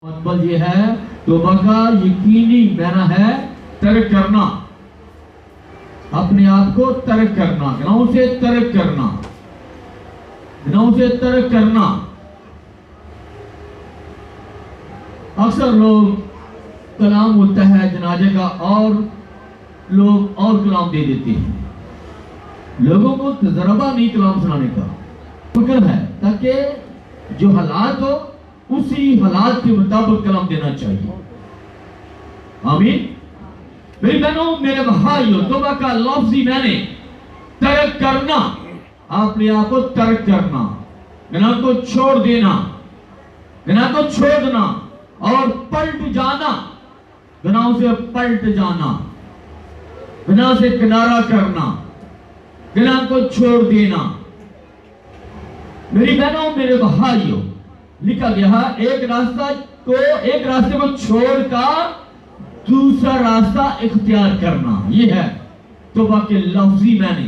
मतलब ये है तौबा का यकीनी माना है तर्क करना, अपने आप को तर्क करना, गुनाहों से तर्क करना, गुनाहों से तर्क करना। अक्सर लोग कलाम होता है जनाजे का और लोग और कलाम दे देते हैं, लोगों को तजर्बा नहीं कलाम सुनाने का फिक्र है, ताकि जो हालात हो उसी हालात के मुताबिक कलाम देना चाहिए। आमीन। मेरी बहनों मेरे भाइयों, तौबा का लफ्ज़ी मैंने तर्क करना, अपने आप को तर्क करना, गुनाह को छोड़ देना, गुनाह को छोड़ना और पलट जाना, गुनाहों से पलट जाना, गुनाह से किनारा करना, गुनाह को छोड़ देना। मेरी बहनों मेरे भाइयों, लिखा गया है एक रास्ते को छोड़कर दूसरा रास्ता इख्तियार करना। यह है तौबा के लफ्ज़ी मैंने,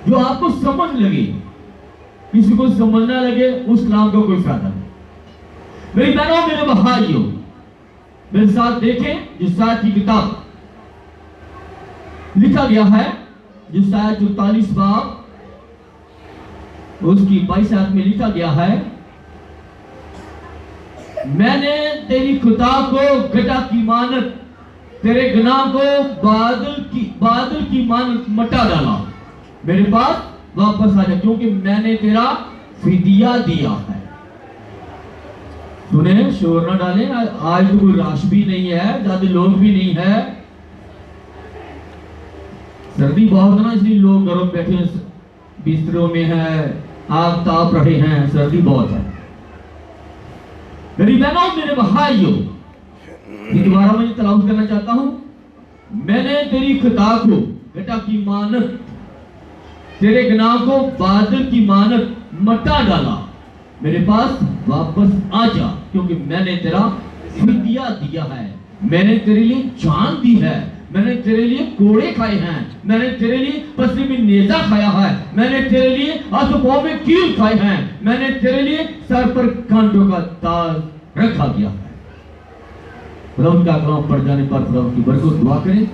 जो आपको समझ लगे, किसी को समझ ना लगे उस कलाम का कोई फायदा नहीं। मेरी बहनों मेरे भाइयों, मेरे साथ देखें जो साथ की किताब लिखा गया है, जो शायद 44 बाब उसकी 22 आयत में लिखा गया है, मैंने तेरी खुदा को गड्ढा की मानत, तेरे गुनाह को बादल की मानत मटा डाला, मेरे पास वापस आ जा, क्योंकि मैंने तेरा फिदिया दिया है। सुने, शोर ना डालें, आज तो कोई राश भी नहीं है, ज्यादा लोग भी नहीं है, सर्दी बहुत है ना, इसलिए लोग घरों में बैठे बिस्तरों में है, आग ताप रहे हैं, सर्दी बहुत है। मेरी बहनों मेरे भाइयों, दोबारा मैं तलावत करना चाहता हूं, मैंने तेरी खुदा को गड्ढा की मानत, तेरे गुनाह को बादल की मानत मटा डाला, मेरे पास वापस आ जा, क्योंकि मैंने तेरा फिदिया दिया है, मैंने तेरे लिए जान दी है, मैंने तेरे लिए कोड़े खाए हैं, मैंने तेरे लिए पसली में नेजा खाया है, मैंने तेरे लिए आंसू में कील खाए हैं, मैंने तेरे लिए सर पर कांटों का ताज रखा गया है। खुदा का कलाम पढ़ जाने पर खुदा की बरकत दुआ करें।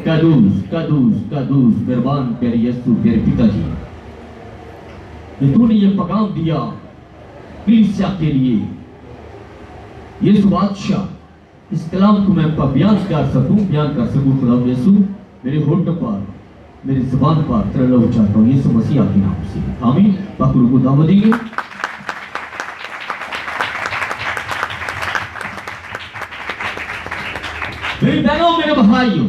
कदूस कदूस कदूस मेहरबान प्यारे यीशु प्यारे पिताजी, तूने ये पैगाम दिया कलीसिया के लिए, यीशु बादशाह, इस कलाम को मैं बयान कर सकूं खुदा यीशु, मेरे होठ पर, मेरी जुबान पर तेरा लहू चाहता हूं, यीशु मसीह के नाम से, आमीन। पाकुर को दावत देंगे। मेरी बहनों मेरे भाइयों,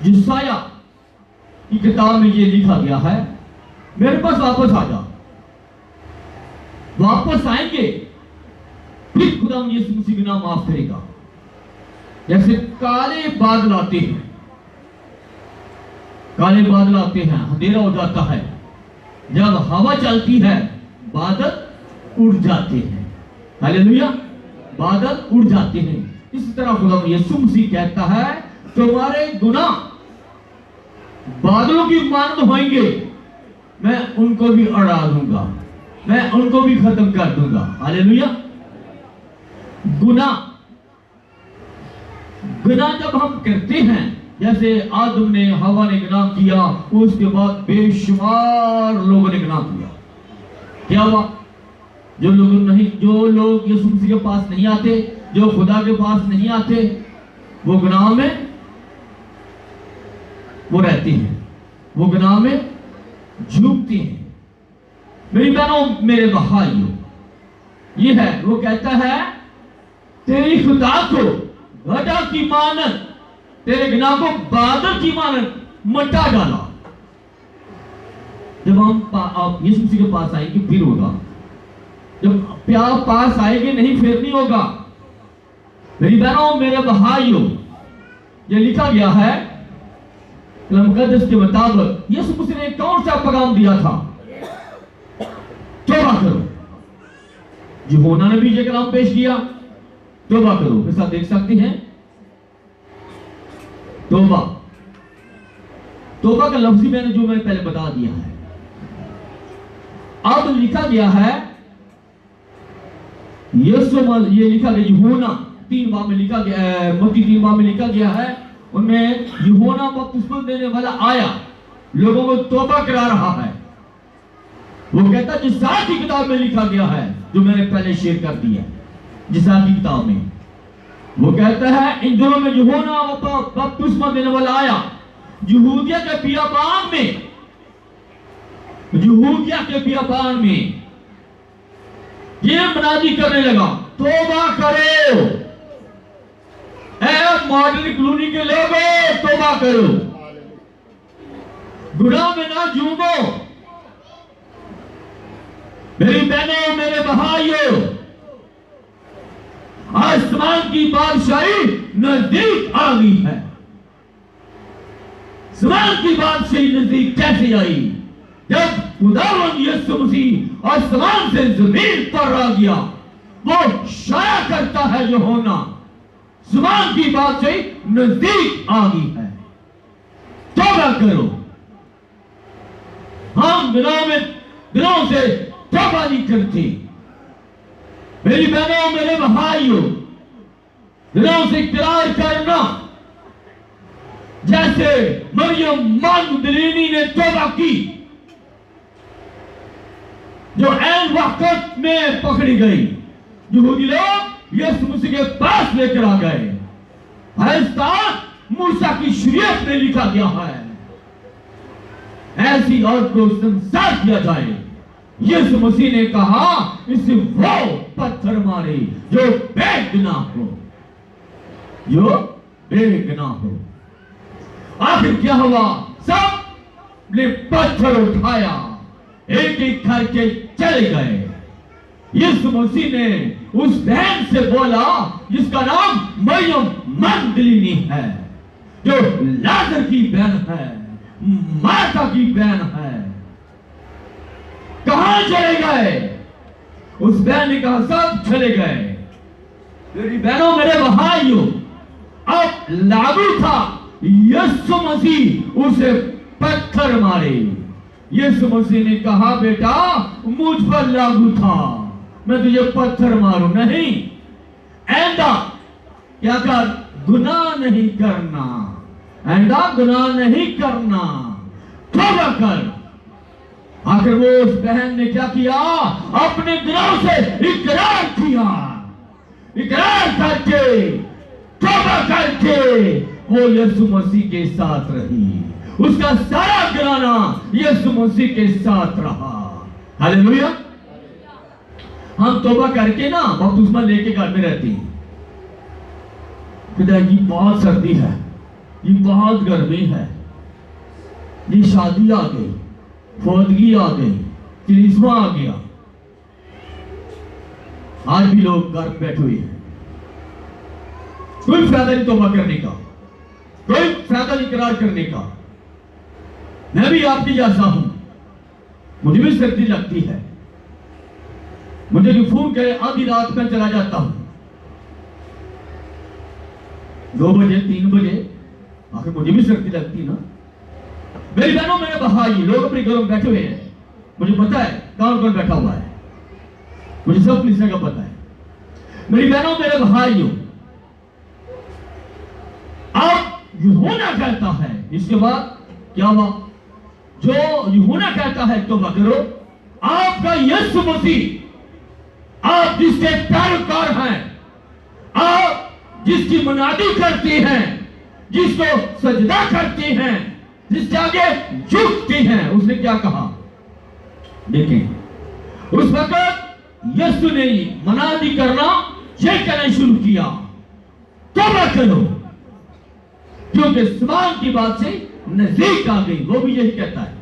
यशायाह की किताब में ये लिखा गया है, मेरे पास वापस आ जा, वापस आएंगे फिर खुदा यीशु मसीह का नाम माफ करेगा। जैसे काले बादल आते हैं, काले बादल आते हैं, अंधेरा हो जाता है, जब हवा चलती है बादल उड़ जाते हैं, हालेलुया, बादल उड़ जाते हैं। इस तरह खुदा यीशु मसीह कहता है तुम्हारे गुनाह बादलों की मानद होंगे, मैं उनको भी उड़ा दूंगा, मैं उनको भी खत्म कर दूंगा, हालेलुया। गुनाह जब हम करते हैं, जैसे आदम ने हवा ने गुनाह किया, उसके बाद बेशुमार लोगों ने गुनाह किया, क्या हुआ? जो लोग यीशु मसीह के पास नहीं आते, जो खुदा के पास नहीं आते, वो गुनाह में वो रहते हैं, वो गुनाह में झुकते हैं। मेरी बहनों मेरे भाइयों, ये है, वो कहता है तेरी खुदा को गड्ढा की मानत, तेरे गुनाह को बादल की मानत मटा डाला। जब हम यीशु मसीह के पास आएंगे फिर होगा, जब प्यार पास आएंगे नहीं फिर नहीं होगा। मेरी बहनों मेरे भाइयों, ये लिखा गया है मुकद्दस के मुताबिक, यीशु मसीह ने कौन सा पैगाम दिया था? तौबा करो। यूहन्ना ने भी ये कलाम पेश किया, तौबा करो। मेरे साथ देख सकते हैं, तौबा का लफ्ज़ी मैंने जो मैंने पहले बता दिया है। अब लिखा गया है ये लिखा गया यूहन्ना 3 बाब में लिखा गया है, मत्ती 3 बाब में लिखा गया है, उनमें यूहन्ना बपतिस्मा देने वाला आया, लोगों को तौबा करा रहा है। वो कहता जिसाक की किताब में लिखा गया है, जो मैंने पहले शेयर कर दिया, जिसाक की किताब में वो कहता है इन दिनों में यूहन्ना बपतिस्मा देने वाला आया, यहूदिया के बियाबान में, यहूदिया के बियाबान में ये मुनादी करने लगा, तौबा करो, ए मॉडर्न कॉलोनी के लोगों, तौबा करो, गुनाह में ना झूमो। मेरी बहनों, मेरे भाइयों, आसमान की बादशाही नजदीक आ गई है। आसमान की बादशाही नजदीक कैसे आई? जब खुदावंद यीशु मसीह आसमान से जमीन पर आ गया, वो शाया करता है यूहन्ना, आसमान की बादशाही नजदीक आ गई है, तौबा करो। हम दिनों से तौबा नहीं करते। मेरी बहनों, मेरे भाइयों, दिलों से इकरार करना, जैसे मरियम मगदलीनी ने तौबा की, जो ऐन वक्त में पकड़ी गई। यहूदी लोग यीशु मसीह के पास लेकर आ गए, मूसा की शरीयत में लिखा गया है ऐसी औरत को संसार किया जाए। यीशु मसीह ने कहा इसे वो पत्थर मारे जो बेगुनाह हो, जो बेगुनाह हो। आखिर क्या हुआ? सब ने पत्थर उठाया, एक एक करके चले गए। यीशु मसीह ने उस बहन से बोला जिसका नाम मरियम मगदलीनी है, जो लाजर की बहन है, मार्था की बहन है, कहां चले गए? उस बहन ने कहा सब चले गए। मेरी बहनों, मेरे भाइयों, अब लागू था यीशु मसीह उसे पत्थर मारे। यीशु मसीह ने कहा बेटा मुझ पर लागू था, मैं तुझे पत्थर मारूं नहीं, ऐंदा क्या कर, गुनाह नहीं करना, ऐंदा गुनाह नहीं करना, तौबा कर। आखिर वो उस बहन ने क्या किया? अपने दिलों से इकरार किया, इकरार करके, तौबा करके वो यीशु मसीह के साथ रही। उसका सारा घराना यीशु मसीह के साथ रहा। हालेलुया। हम तौबा करके ना बपतिस्मा लेके घर में रहते हैं। पिताजी बहुत सर्दी है, ये बहुत गर्मी है, ये शादी आ गई, फौदगी आ गई, क्रिसमा आ गया, आज भी लोग घर में बैठे हुए हैं। कोई फायदा नहीं तौबा करने का, कोई फायदा नहीं इकरार करने का। मैं भी आपकी जैसा हूं, मुझे भी सर्दी लगती है, मुझे भी फोन करे आधी रात में चला जाता हूं, 2 बजे 3 बजे, आखिर मुझे भी सर्दी लगती ना। मेरी बहनों, मेरे भाई, लोग अपने घरों में बैठे हुए हैं, मुझे पता है कौन कौन बैठा हुआ है, मुझे सब किसी का पता है। मेरी बहनों, मेरे भाइयों, अब यूहन्ना कहता है, इसके बाद क्या हुआ? जो यूहन्ना कहता है तौबा करो, आपका यीशु मसीह, आप जिसके पैरोकार हैं, आप जिसकी मुनादी करते हैं, जिसको सजदा करते हैं, जिसके आगे झुकते हैं, उसने क्या कहा? देखें, उस वक्त यीशु ने मुनादी करना, यह कहना शुरू किया, तौबा करो, क्योंकि आसमान की बात से नजदीक आ गई। वो भी यही कहता है।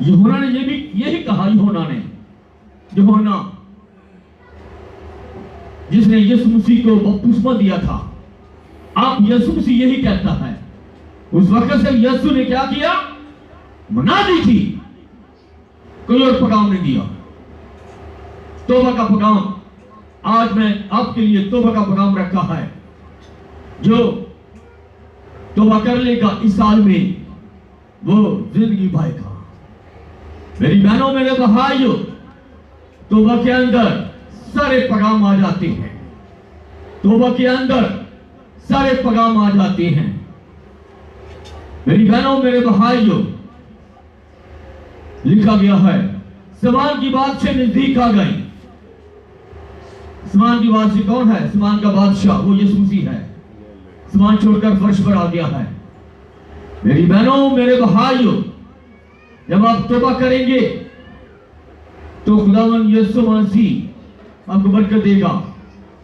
यूहन्ना ने यही कहा। यूहन्ना जिसने यीशु मसीह को बपतिस्मा दिया था, आप यीशु मसीह यही कहता है। उस वक्त से यीशु ने क्या किया? मुनादी की, कोई और पैगाम नहीं दिया। तौबा का पैगाम आज मैं आपके लिए तौबा का पैगाम रखा है। जो तौबा कर लेगा इस साल में, वो जिंदगी पाएगा। मेरी बहनों, मेरे भाइयों, तौबा के अंदर सारे पैगाम आ जाते हैं, तौबा के अंदर सारे पैगाम आ जाते हैं। मेरी बहनों, मेरे भाइयों, लिखा गया है समान की बात से नजदीक आ गई। समान की बात से कौन है? समान का बादशाह वो यीशु मसीह है। समान छोड़कर फर्श पर आ गया है। मेरी बहनों, मेरे भाइयों, जब आप तौबा करेंगे तो खुदावन यीशु मसीह आपको बरकत देगा।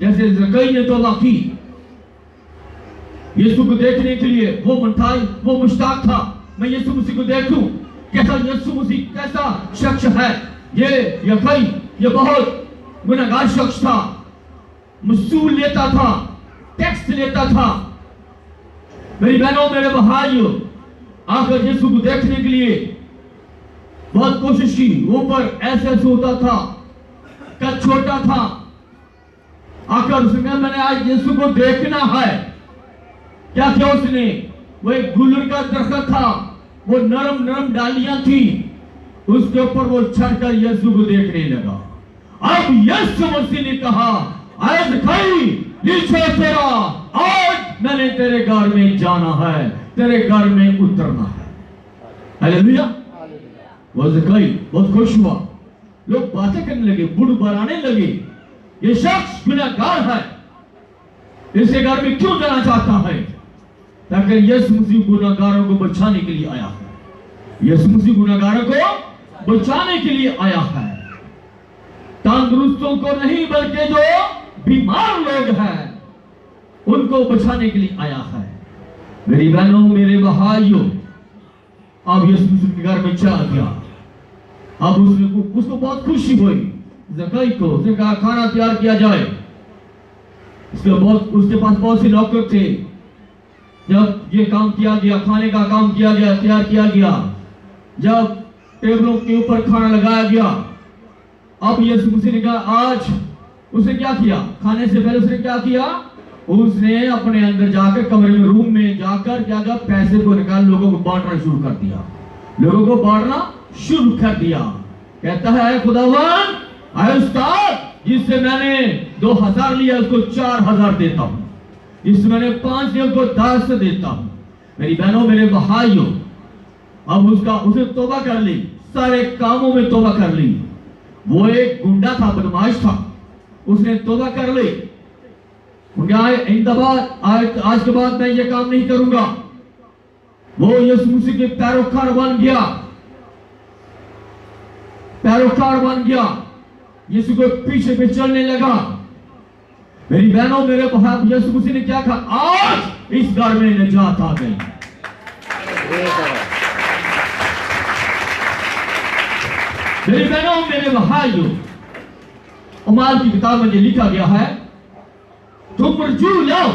जैसे ज़कई ने तौबा की, यीशु को देखने के लिए वो मुश्ताक था, मैं यीशु मसीह को देखूं, कैसा यीशु मसीह कैसा शख्स है। ये यकई ये बहुत गुनहगार शख्स था, मसूल लेता था, टैक्स लेता था। मेरी बहनों, मेरे भाइयों, आकर यीशु को देखने के लिए बहुत कोशिश की। ऊपर ऐसे होता था, कद छोटा था। आकर उसने कहा मैंने आज यीशु को देखना है। क्या किया उसने? वो एक गुलर का दरख्त था, वो नरम नरम डालियां थी, उसके ऊपर वो चढ़कर यीशु को देखने लगा। अब यीशु मसीह ने कहा, आज खाई नीचे तेरा, आज मैंने तेरे घर में जाना है, तेरे घर में उतरना है। हालेलुया। वो ज़कई बहुत खुश हुआ। लोग बातें करने लगे, बुड़बड़ाने लगे, ये शख्स गुनहगार है, इसके घर में क्यों जाना चाहता है? ताकि यीशु मसीह गुनहगारों को बचाने के लिए आया है। यीशु मसीह गुनहगारों को बचाने के लिए आया है, तंदुरुस्तों को नहीं, बल्कि जो बीमार लोग हैं उनको बचाने के लिए आया है। मेरी बहनों, मेरे भाइयों, अब यीशु मसीह के घर में चला गया। अब उसको बहुत खुशी हुई। ज़कई को उसने कहा खाना तैयार किया जाए। उसके पास बहुत से नौकर थे। जब ये काम किया गया, खाने का काम किया गया, तैयार किया गया, जब टेबलों के ऊपर खाना लगाया गया, अब यीशु मसीह ने कहा आज उसने क्या किया? खाने से पहले उसने क्या किया? उसने अपने अंदर जाकर कमरे में, रूम में जाकर क्या किया? पैसे को निकाल लोगों को बांटना शुरू कर दिया। लोगों को बांटना शुरू कर दिया। कहता है खुदावन, आए उस्ताद, जिससे मैंने 2000 लिया उसको 4000 देता हूं, जिससे मैंने 5 लिया उसको 10 देता हूं। मेरी बहनों, मेरे भाइयों, अब उसने तौबा कर ली, सारे कामों में तौबा कर ली। वो एक गुंडा था, बदमाश था, उसने तौबा कर ली। आज के बाद मैं ये काम नहीं करूंगा। वो यीशु मसीह के पैरोकार बन गया, पैरोकार बन गया, यीशु को पीछे पे चलने लगा। मेरी बहनों, मेरे भाई, यीशु मसीह ने क्या कहा? आज इस घर में निजात आ गई। मेरी बहनों, मेरे भाइयों, उमाल की किताब में लिखा गया है, तुम अर्जू लाओ,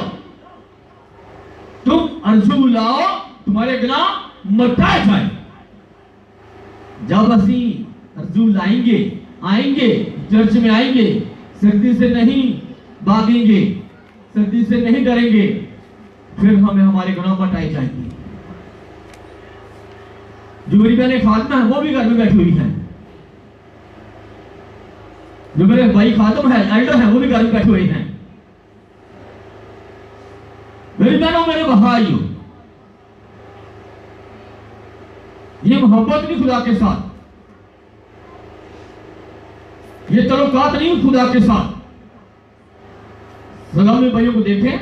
तुम अर्जू लाओ, तुम्हारे गुनाह मिटाए जाए। जब असी अर्जू लाएंगे, आएंगे, चर्च में आएंगे, सर्दी से नहीं भागेंगे, सर्दी से नहीं डरेंगे, फिर हमें हमारे गुनाह मिटाए जाएंगे। जो मेरी बहनें खातिमा है वो भी घर में बैठी हुई हैं, जो मेरे भाई खातम है, एल्डर है, वो भी घर में बैठे हुए हैं। मेरी बहनों, मेरे भाइयों, ये मोहब्बत नहीं खुदा के साथ, ये तल्लुकात नहीं खुदा के साथ। सलामी भाइयों को देखें,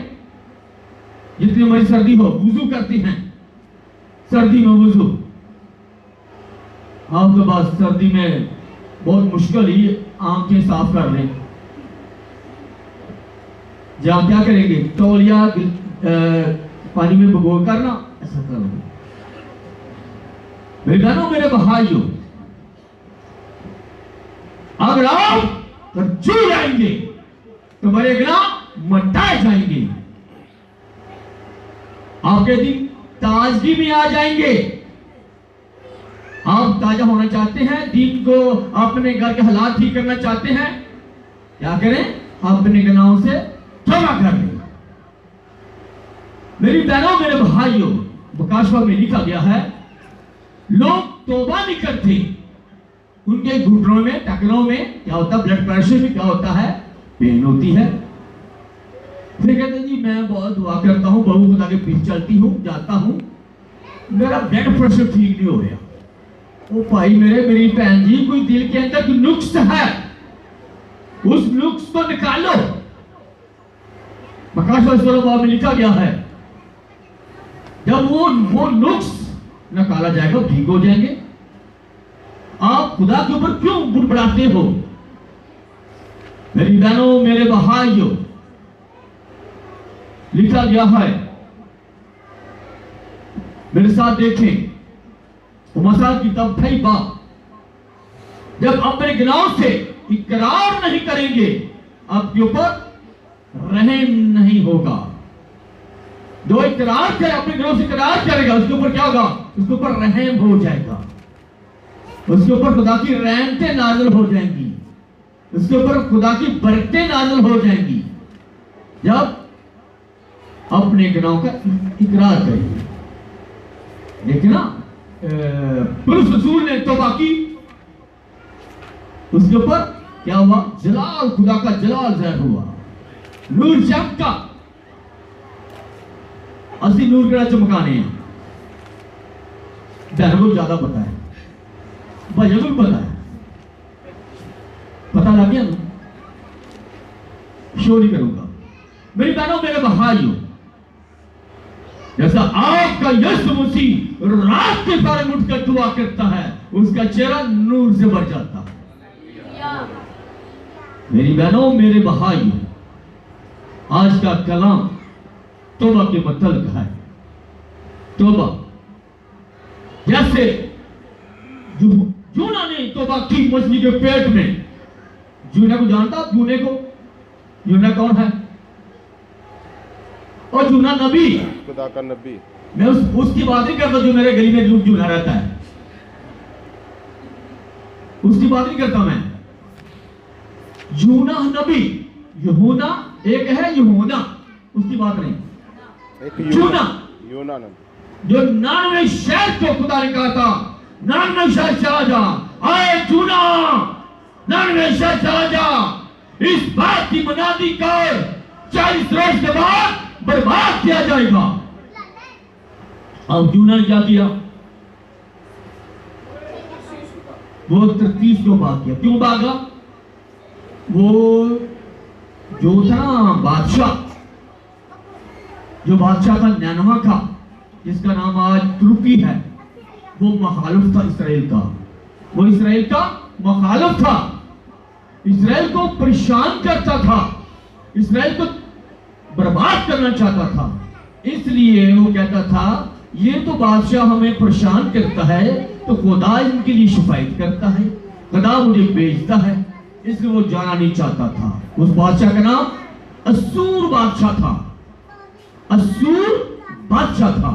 जितनी हमारी सर्दी हो, वुजू करती हैं, सर्दी में वुजू। आप तो बस सर्दी में बहुत मुश्किल ही आंखें साफ कर लें। जब क्या करेंगे? तौलिया पानी में भिगो करना, ऐसा करोगे। मेरे बहनों, मेरे भाइयों, अगर आप अर्जू लाएंगे तो बड़े गुनाह मिटाए जाएंगे, आपके दिन ताजगी में आ जाएंगे। आप ताजा होना चाहते हैं, दिन को अपने घर के हालात ठीक करना चाहते हैं, क्या करें? अपने गुनाहों से तौबा कर लें। मेरी बहनों, मेरे भाइयों, प्रकाशवा में लिखा गया है, लोग तौबा नहीं करते, उनके घुटनों में, टखनों में क्या होता है, ब्लड प्रेशर में क्या होता है, पेन होती है। फिर कहते हैं जी मैं बहुत दुआ करता हूँ, बहू खुदा के पीछे चलती हूँ, जाता हूँ, मेरा ब्लड प्रेशर ठीक नहीं हो रहा। ओ भाई मेरी बहन जी, कोई दिल के अंदर कोई नुक्स है, उस नुक्स को निकालो। में लिखा गया है जब वो नुक्स निकाला जाएगा ठीक हो जाएंगे। आप खुदा के ऊपर क्यों बुड़बुड़ाते हो? मेरी बहनों, मेरे भाइयों, लिखा गया है, मेरे साथ देखें मसा की तब थई बात, जब अपने गुनाहों से इकरार नहीं करेंगे आपके ऊपर रहम नहीं होगा। जो इकरार करे, अपने गुनाहों से इकरार करेगा, उसके ऊपर क्या होगा, उसके ऊपर रहम हो जाएगा, उसके ऊपर खुदा की रहमतें नाज़िल हो जाएंगी, उसके ऊपर खुदा की बरकतें नाज़िल हो जाएंगी जब अपने गुनाहों का इकरार करेंगे। देखिए ना, पुरुष रसूल ने तौबा की, उसके ऊपर क्या हुआ, जलाल, खुदा का जलाल ज़ाहिर हुआ, नूर चमका। असली नूर के चमकाने हैं, बहनों को ज्यादा पता है, भाइयों को भी पता है, पता लग गया ना, शो नहीं करूंगा। मेरी बहनों, मेरे भाइयों, जैसा आपका यीशु मसीह रात के बारे में उठकर दुआ करता है, उसका चेहरा नूर से भर जाता है। मेरी बहनों, मेरे भाइयों, आज का कलाम तौबा के मतलब है। तौबा जैसे जूना ने तौबा की मछली के पेट में। जूना को जानता आप? जूने को, जूना कौन है? और जूना नबी, खुदा का नबी। मैं उसकी बात नहीं करता जो मेरे गली में जूना रहता है, उसकी बात नहीं करता मैं। जूना नबी, यूहन्ना एक है, यूहन्ना, उसकी बात नहीं। जूना, यूना नबी, जो 99 शहर को खुदा ने कहा था, 99 शहर चला जा, आए जूना, 99 शहर चला जा, इस बात की मुनादी कर, 40 रोज के बाद बर्बाद किया जाएगा। अब जूना ने क्या किया? वो 33 को भाग किया। क्यों भागा? वो जो था बादशाह, जो बादशाह था नैनवा का, जिसका नाम आज तुर्की है, वो मुखालिफ था इसराइल का, वो इसराइल का मुखालिफ था, इसराइल को परेशान करता था, इसराइल को बर्बाद करना चाहता था। इसलिए वो कहता था ये तो बादशाह हमें परेशान करता है, तो खुदा इनके लिए शिफायत करता है, खुदा मुझे भेजता है, इसलिए वो जाना नहीं चाहता था। उस बादशाह का नाम असूर बादशाह था, असूर बादशाह था,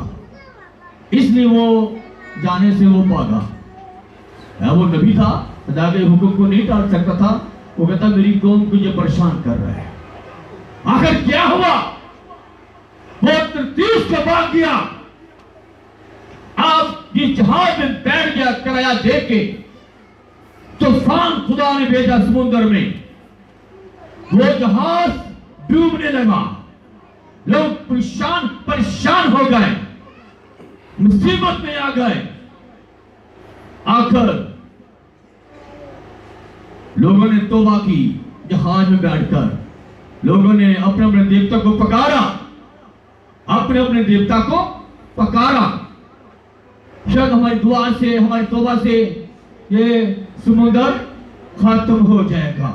इसलिए वो जाने से वो भागा। वो नबी था, खुदा के हुक्म को नहीं टाल सकता था। वो कहता मेरी कौम को ये परेशान कर रहा है। आखिर क्या हुआ? वो 33 को भाग गया। आप जिस जहाज में बैठ गया किराया दे के, तूफान खुदा ने भेजा समुद्र में, वो जहाज डूबने लगा, लोग परेशान हो गए, मुसीबत में आ गए। आखिर लोगों ने तौबा की, जहाज में बैठकर लोगों ने अपने अपने देवता को पकारा, अपने अपने देवता को पकारा। शायद हमारी दुआ से, हमारी तौबा से ये समुद्र खत्म हो जाएगा,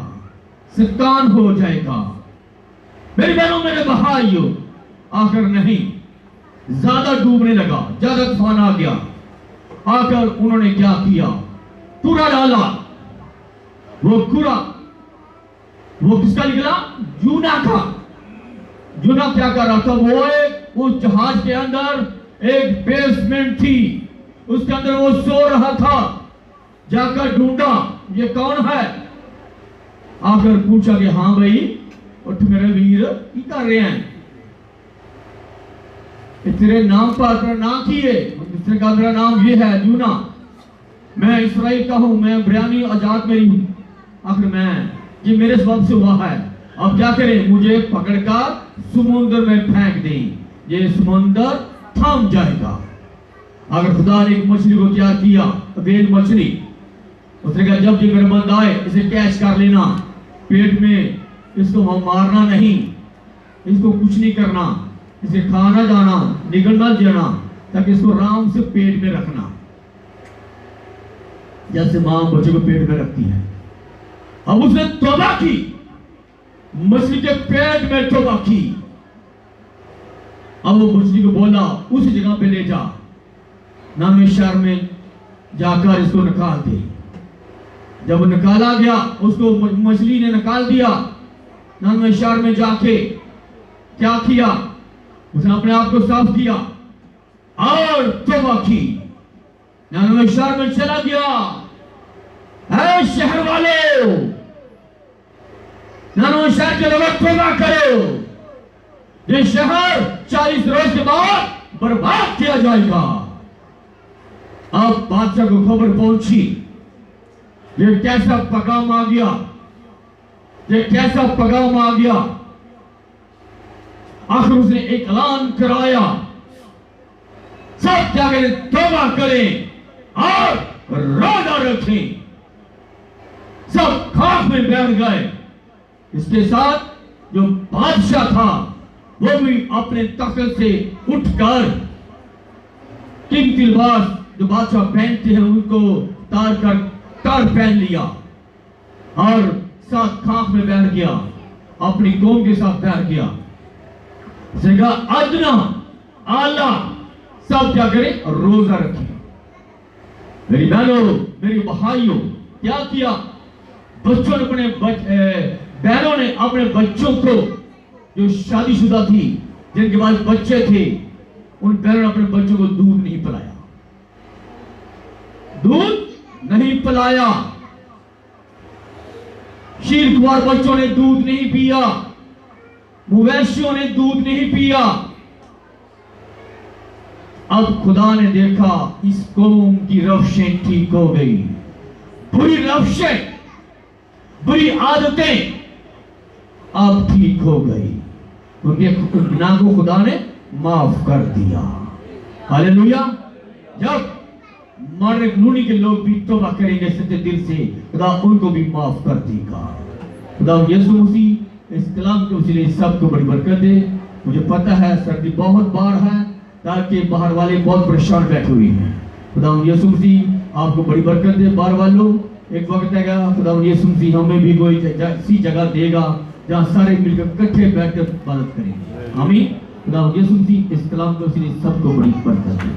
सितान हो जाएगा। मेरी बहनों, मेरे भाइयों, आखिर नहीं, ज्यादा डूबने लगा, ज्यादा तूफान आ गया। आकर उन्होंने क्या किया? कूड़ा डाला। वो कूड़ा, वो किसका निकला? जूना का। जूना क्या कर रहा था? वो एक उस जहाज के अंदर एक बेसमेंट थी, उसके अंदर वो सो रहा था। जाकर ढूंढा ये कौन है, आकर पूछा कि हाँ भाई उठ मेरे वीर, की कर रहे हैं? तेरे नाम पर अपना नाम किए, उसने कहा मेरा नाम ये है जूना। मैं इसराइल का हूं, मैं बिरयानी आजाद मेरी हूं। आखिर मैं ये मेरे सबब से हुआ है, अब क्या करें? मुझे पकड़कर समुद्र में फेंक दें, ये समुद्र थम जाएगा। अगर खुदा ने एक मछली को क्या किया, वेद मछली, उसने कहा जब ये मेरे बंद आए इसे कैच कर लेना पेट में, इसको हम मारना नहीं, इसको कुछ नहीं करना, इसे खाना जाना, निगलना जाना, ताकि इसको आराम से पेट में रखना, जैसे मां बच्चे को पेट में रखती है। अब उसने तौबा की, मछली के पेट में तौबा की। अब वो मछली को बोला उस जगह पे ले जा, नामे शहर में जाकर इसको निकाल दे। जब निकाला गया, उसको मछली ने निकाल दिया। नामे शहर में जाके क्या किया? उसने अपने आप को साफ किया और तौबा की। नामे शहर में चला गया, ऐ शहर वालों, नानो शहर के लोगों तौबा करो, ये शहर 40 रोज के बाद बर्बाद किया जाएगा। अब बादशाह को खबर पहुंची, ये कैसा पैगाम आ गया, ये कैसा पैगाम आ गया। आखिर उसने एक ऐलान कराया, सब क्या करें? तौबा करें और रोजा रखें। सब खाक में बैठ गए। इसके साथ जो बादशाह था वो भी अपने तख्त से उठकर कीमती लिबास जो बादशाह पहनते हैं उनको तार कर तार पहन लिया और साथ खाक में बैठ गया, अपनी कौम के साथ बैठ गया। उसने कहा अदना आला सब क्या करें? रोजा रखें। मेरी बहनों, मेरी भाइयों, क्या किया? बच्चों ने अपने बहनों ने अपने बच्चों को, जो शादीशुदा थी, जिनके पास बच्चे थे, उन बहनों ने अपने बच्चों को दूध नहीं पिलाया, दूध नहीं पिलाया। शीर कुमार बच्चों ने दूध नहीं पिया, मवेशियों ने दूध नहीं पिया। अब खुदा ने देखा इस कौम की रवशें ठीक हो गई, बुरी रवशें, बुरी आदतें अब ठीक हो गई, उनके गुनाह को खुदा ने माफ कर दिया। हालेलुया। जब मरने लूनी के लोग भी तौबा करेंगे सच्चे दिल से, खुदा उनको भी माफ कर देगा। खुदा यीशु मसीह इस कलाम के वसीले सबको बड़ी बरकत दे। मुझे पता है सर्दी बहुत बार है, ताकि बाहर वाले बहुत परेशान बैठे हुए हैं। खुदा यीशु मसीह आपको बड़ी बरकत दे। बाहर वालों, एक वक्त आएगा खुदा यीशु मसीह हमें भी कोई ऐसी जगह देगा जहाँ सारे मिलकर इकट्ठे बैठकर इबादत करेंगे। आमीन। खुदा यीशु मसीह इस कलाम के वसीले सबको बड़ी बरकत दे।